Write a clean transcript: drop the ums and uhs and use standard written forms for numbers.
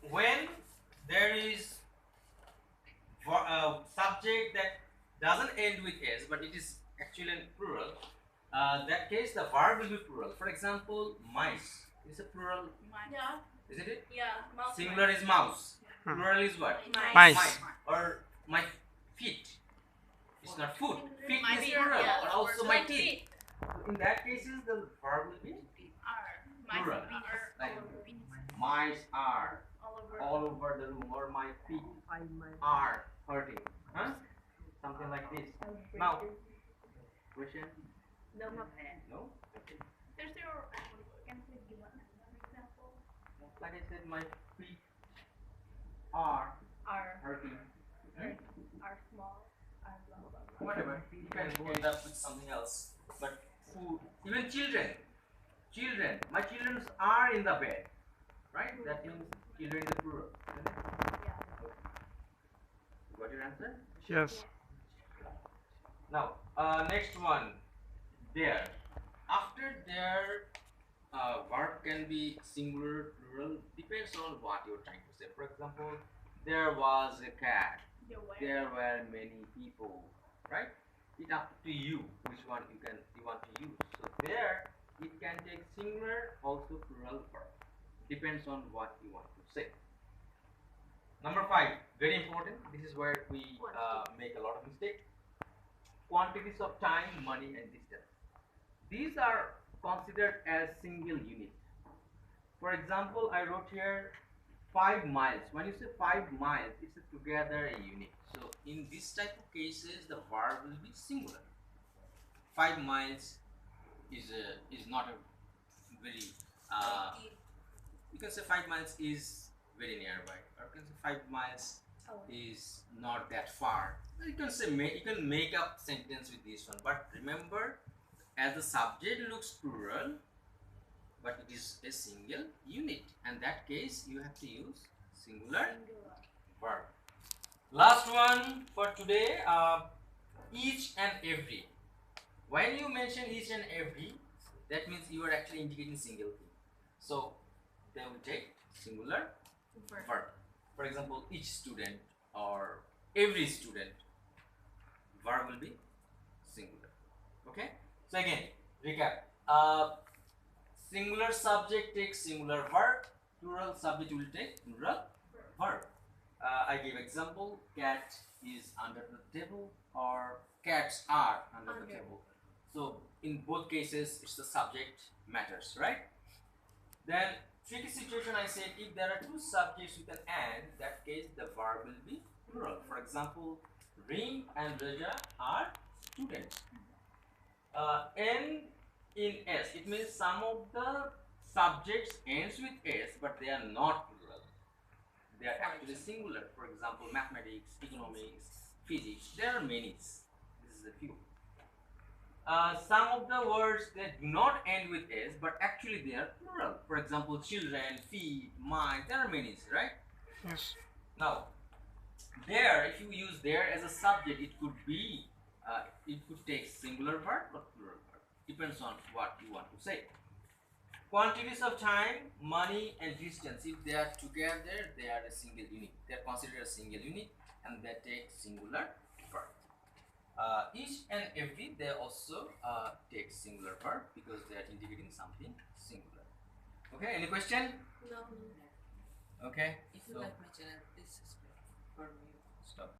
when there is subject that doesn't end with s but it is actually in plural, that case the verb will be plural. For example, mice is a plural, Yeah. isn't it? Yeah. Mouse. Singular is mouse, plural is what? Mice. Or my feet. It's not food. Feet My is feet, plural. yeah. Or also my My teeth. feet. So in that cases the verb will be My plural. feet are Like all over. mice are All over. all over the room, or my feet are hurting. Huh? Something like this. Now, question? No. No? Okay. There's your. Can you give one example? Like I said, my feet are Are hurting. Right? are small. Are blah blah blah. Whatever. You can end up with something else. But food, even children. Children. My children are in the bed. Right? That means children is the plural. Isn't it? Yeah. You got your answer? Yes. Now, next one. There. After there, verb can be singular, plural, depends on what you're trying to say. For example, there was a cat. There were many people. Right? It's up to you which one you want to use. So there, it can take singular, also plural verb. Depends on what you want to say. Number 5, very important. This is where we make a lot of mistakes. Quantities of time, money, and distance. These are considered as single unit. For example, I wrote here 5 miles. When you say 5 miles, it's together a unit. So in this type of cases, the verb will be singular. 5 miles is not a very you can say 5 miles is very nearby, or you can say 5 miles is not that far. You can say you can make up sentence with this one, but remember, as the subject looks plural, but it is a single unit, and that case you have to use singular verb. Last one for today, each and every. When you mention each and every, that means you are actually indicating single thing. So they will take singular verb. For example, each student or every student, verb will be singular. Okay? So again, recap. Singular subject takes singular verb, plural subject will take plural verb. I gave example, cat is under the table, or cats are under the table. So in both cases, it's the subject matters, right? Then tricky situation, I said if there are two subjects with an and, that case the verb will be plural. For example, Ring and Raja are students. N in S, it means some of the subjects ends with S, but they are not plural. They are actually singular. For example, mathematics, economics, physics. There are many. This is a few. Some of the words that do not end with s, but actually they are plural. For example, children, feet, mind. There are many, right? Yes. Now, there, if you use there as a subject, it could be, it could take singular verb or plural verb. Depends on what you want to say. Quantities of time, money, and distance. If they are together, they are a single unit. They are considered a single unit, and they take singular verb. Each and every, they also take singular verb because they are indicating something singular. Okay, any question? No. Okay. If you So like my channel, please subscribe for me. stop.